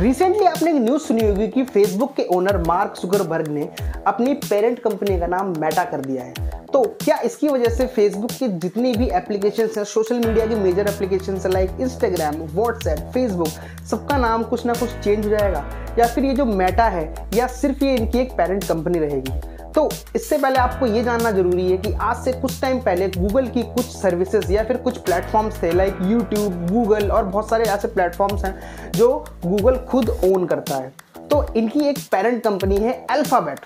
Recently आपने एक news सुनी होगी कि फेसबुक के ओनर मार्क जुकरबर्ग ने अपनी पेरेंट कंपनी का नाम मेटा कर दिया है। तो क्या इसकी वजह से फेसबुक की जितनी भी एप्लीकेशंस हैं, सोशल मीडिया की major applications like Instagram, WhatsApp, Facebook, सबका नाम कुछ ना कुछ चेंज हो जाएगा, या फिर ये जो मेटा है या सिर्फ ये इनकी एक पेरेंट कंपनी रहेगी? तो इससे पहले आपको ये जानना जरूरी है कि आज से कुछ टाइम पहले गूगल की कुछ सर्विसेज या फिर कुछ प्लेटफॉर्म्स थे लाइक यूट्यूब, गूगल और बहुत सारे ऐसे प्लेटफॉर्म्स हैं जो गूगल खुद ओन करता है। तो इनकी एक पेरेंट कंपनी है अल्फाबेट।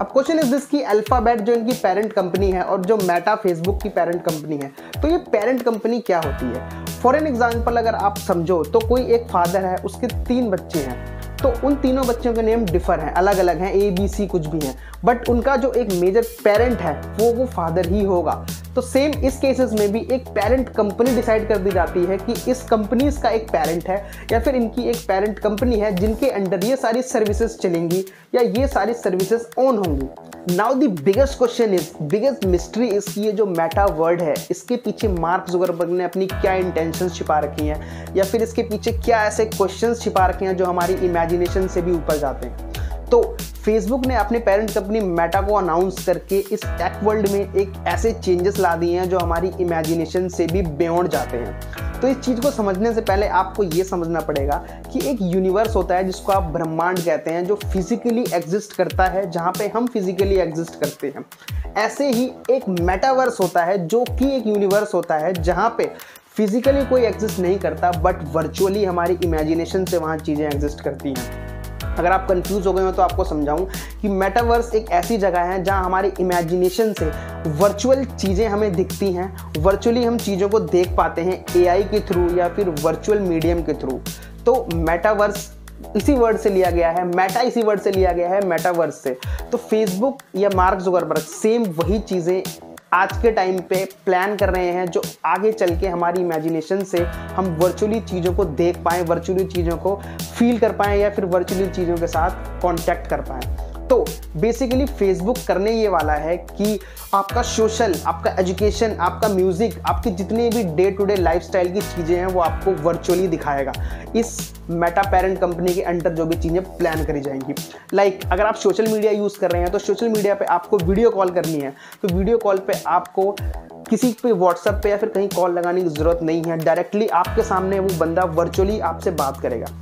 अब क्वेश्चन इज दिस कि अल्फाबेट जो इनकी पेरेंट कंपनी है और जो मेटा फेसबुक की पेरेंट कंपनी है, तो ये पेरेंट कंपनी क्या होती है? फॉर एन एग्जाम्पल अगर आप समझो तो कोई एक फादर है, उसके 3 बच्चे हैं, तो उन तीनों बच्चों के नेम डिफर हैं, अलग अलग हैं, ABC कुछ भी हैं, बट उनका जो एक मेजर पेरेंट है वो फादर ही होगा। तो सेम इस केसेस में भी एक पेरेंट कंपनी डिसाइड कर दी जाती है कि इस कंपनी का एक पेरेंट है या फिर इनकी एक पेरेंट कंपनी है जिनके अंडर ये सारी सर्विसेज चलेंगी या ये सारी सर्विसेज ऑन होंगी। Now the biggest question is, biggest mystery is कि ये जो मेटा वर्ड है, इसके पीछे मार्क जुकरबर्ग ने अपनी क्या इंटेंशंस छिपा रखी हैं या फिर इसके पीछे क्या ऐसे क्वेश्चंस छिपा रखे हैं जो हमारी इमेजिनेशन से भी ऊपर जाते हैं। तो फेसबुक ने अपने पेरेंट कंपनी मेटा को अनाउंस करके इस टेक वर्ल्ड में एक ऐसे चेंजेस ला दिए हैं जो हमारी इमेजिनेशन से भी बियॉन्ड जाते हैं। तो इस चीज़ को समझने से पहले आपको ये समझना पड़ेगा कि एक यूनिवर्स होता है जिसको आप ब्रह्मांड कहते हैं, जो फिजिकली एग्जिस्ट करता है, जहाँ पे हम फिजिकली एग्जिस्ट करते हैं। ऐसे ही एक मेटावर्स होता है जो कि एक यूनिवर्स होता है जहाँ पे फिजिकली कोई एग्जिस्ट नहीं करता बट वर्चुअली हमारी इमेजिनेशन से वहाँ चीज़ें एग्जिस्ट करती हैं। अगर आप कंफ्यूज हो गए हो तो आपको समझाऊं कि मेटावर्स एक ऐसी जगह है जहां हमारी इमेजिनेशन से वर्चुअल चीज़ें हमें दिखती हैं, वर्चुअली हम चीज़ों को देख पाते हैं AI के थ्रू या फिर वर्चुअल मीडियम के थ्रू। तो मेटावर्स इसी वर्ड से लिया गया है, मेटा इसी वर्ड से लिया गया है, मेटावर्स से। तो फेसबुक या मार्क जुकरबर्ग सेम वही चीज़ें आज के टाइम पे प्लान कर रहे हैं जो आगे चल के हमारी इमेजिनेशन से हम वर्चुअली चीज़ों को देख पाएँ, वर्चुअली चीज़ों को फील कर पाएँ या फिर वर्चुअली चीज़ों के साथ कांटेक्ट कर पाएँ। तो बेसिकली फेसबुक करने ये वाला है कि आपका सोशल, आपका एजुकेशन, आपका म्यूज़िक, आपकी जितनी भी डे टू डे लाइफस्टाइल की चीज़ें हैं वो आपको वर्चुअली दिखाएगा इस मेटा पेरेंट कंपनी के अंडर जो भी चीज़ें प्लान करी जाएंगी। लाइक अगर आप सोशल मीडिया यूज़ कर रहे हैं तो सोशल मीडिया पे आपको वीडियो कॉल करनी है, तो वीडियो कॉल पे आपको किसी पे व्हाट्सएप पे या फिर कहीं कॉल लगाने की ज़रूरत नहीं है, डायरेक्टली आपके सामने वो बंदा वर्चुअली आपसे बात करेगा।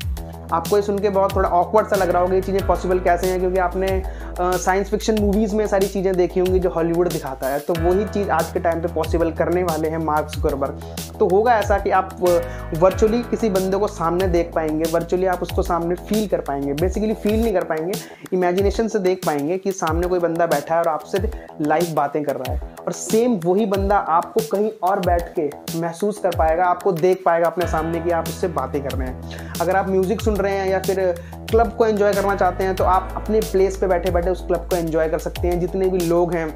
आपको ये सुन के बहुत थोड़ा ऑकवर्ड सा लग रहा होगा ये चीज़ें पॉसिबल कैसे हैं, क्योंकि आपने साइंस फिक्शन मूवीज़ में सारी चीज़ें देखी होंगी जो हॉलीवुड दिखाता है। तो वही चीज़ आज के टाइम पे पॉसिबल करने वाले हैं मार्क जुकरबर्ग। तो होगा ऐसा कि आप वर्चुअली किसी बंदे को सामने देख पाएंगे, वर्चुअली आप उसको सामने फील कर पाएंगे, बेसिकली फील नहीं कर पाएंगे, इमेजिनेशन से देख पाएंगे कि सामने कोई बंदा बैठा है और आपसे लाइव बातें कर रहा है। और सेम वही बंदा आपको कहीं और बैठ के महसूस कर पाएगा, आपको देख पाएगा अपने सामने कि आप उससे बातें कर रहे हैं। अगर आप म्यूज़िक सुन रहे हैं या फिर क्लब को एंजॉय करना चाहते हैं तो आप अपने प्लेस पे बैठे बैठे उस क्लब को एंजॉय कर सकते हैं। जितने भी लोग हैं,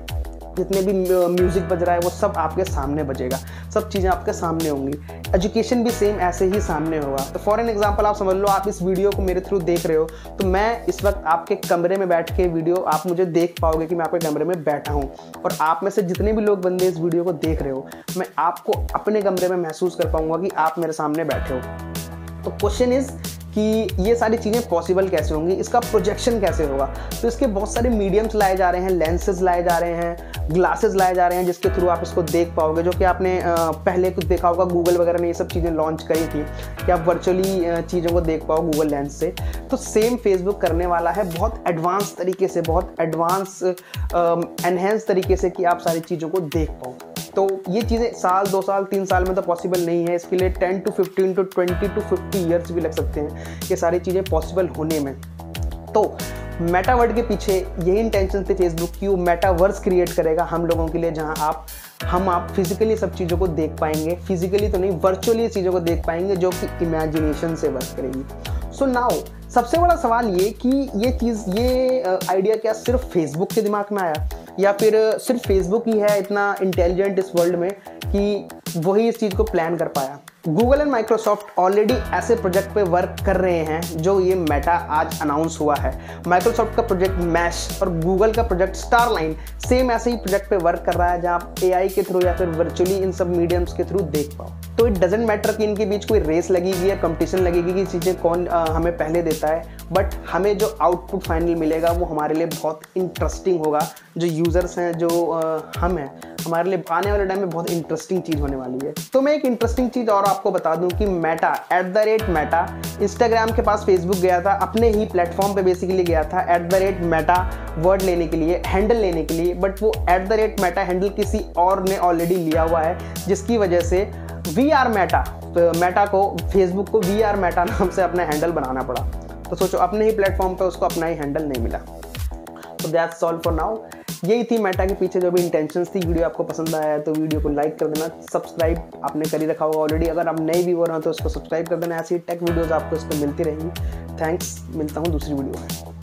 जितने भी म्यूज़िक बज रहा है वो सब आपके सामने बजेगा, सब चीज़ें आपके सामने होंगी। एजुकेशन भी सेम ऐसे ही सामने होगा। तो फॉर एन एग्जांपल आप समझ लो, आप इस वीडियो को मेरे थ्रू देख रहे हो तो मैं इस वक्त आपके कमरे में बैठ के वीडियो आप मुझे देख पाओगे कि मैं आपके कमरे में बैठा हूँ, और आप में से जितने भी लोग बंदे इस वीडियो को देख रहे हो मैं आपको अपने कमरे में महसूस कर पाऊँगा कि आप मेरे सामने बैठे हो। तो क्वेश्चन इज़ कि ये सारी चीज़ें पॉसिबल कैसे होंगी, इसका प्रोजेक्शन कैसे होगा? तो इसके बहुत सारे मीडियम्स लाए जा रहे हैं, लेंसेज लाए जा रहे हैं, ग्लासेस लाए जा रहे हैं जिसके थ्रू आप इसको देख पाओगे, जो कि आपने पहले कुछ देखा होगा, गूगल वगैरह ने ये सब चीज़ें लॉन्च करी थी कि आप वर्चुअली चीज़ों को देख पाओ गूगल लेंस से। तो सेम फेसबुक करने वाला है बहुत एडवांस तरीके से, बहुत एडवांस एनहेंस तरीके से कि आप सारी चीज़ों को देख पाओ। तो ये चीज़ें साल, 2 साल, 3 साल में तो पॉसिबल नहीं है, इसके लिए 10 to 15 to 20 to 50 ईयर्स भी लग सकते हैं ये सारी चीज़ें पॉसिबल होने में। तो मेटावर्ड के पीछे यही इंटेंशन थी फेसबुक की, वो मेटावर्स क्रिएट करेगा हम लोगों के लिए, जहां आप फिजिकली सब चीज़ों को देख पाएंगे, फिजिकली तो नहीं वर्चुअली चीज़ों को देख पाएंगे जो कि इमेजिनेशन से वर्क करेगी। सो नाउ सबसे बड़ा सवाल ये कि ये आइडिया क्या सिर्फ फेसबुक के दिमाग में आया, या फिर सिर्फ फेसबुक ही है इतना इंटेलिजेंट इस वर्ल्ड में कि वही इस चीज़ को प्लान कर पाया? गूगल एंड माइक्रोसॉफ्ट ऑलरेडी ऐसे प्रोजेक्ट पे वर्क कर रहे हैं जो ये मेटा आज अनाउंस हुआ है। माइक्रोसॉफ्ट का प्रोजेक्ट मैश और गूगल का प्रोजेक्ट स्टारलाइन सेम ऐसे ही प्रोजेक्ट पे वर्क कर रहा है जहाँ आप AI के थ्रू या फिर वर्चुअली इन सब मीडियम्स के थ्रू देख पाओ। तो इट डजेंट मैटर कि इनके बीच कोई रेस लगेगी या कंपटीशन लगेगी कि चीज़ें कौन हमें पहले देता है, बट हमें जो आउटपुट फाइनल मिलेगा वो हमारे लिए बहुत इंटरेस्टिंग होगा। जो यूज़र्स हैं, जो हम हैं, हमारे लिए आने वाले टाइम में बहुत इंटरेस्टिंग चीज़ होने वाली है। तो मैं एक इंटरेस्टिंग चीज़ और आपको बता दूं कि मेटा @मेटा इंस्टाग्राम के पास फेसबुक गया था, अपने ही प्लेटफॉर्म पे बेसिकली गया था @मेटा वर्ड लेने के लिए, हैंडल लेने के लिए, बट वो @मेटा हैंडल किसी और ने ऑलरेडी लिया हुआ है, जिसकी वजह से VR मेटा को, फेसबुक को VR मेटा नाम से अपना हैंडल बनाना पड़ा। तो सोचो, अपने ही प्लेटफॉर्म पे उसको अपना ही हैंडल नहीं मिला। तो दैट्स ऑल फॉर नाउ। यही थी मेटा के पीछे जो भी इंटेंशंस थी। वीडियो आपको पसंद आया है तो वीडियो को लाइक कर देना, सब्सक्राइब आपने कर ही रखा होगा ऑलरेडी। अगर आप नए व्यूअर हो तो उसको सब्सक्राइब कर देना। ऐसी टेक वीडियोस आपको इस पर मिलती रहेंगी। थैंक्स, मिलता हूँ दूसरी वीडियो में।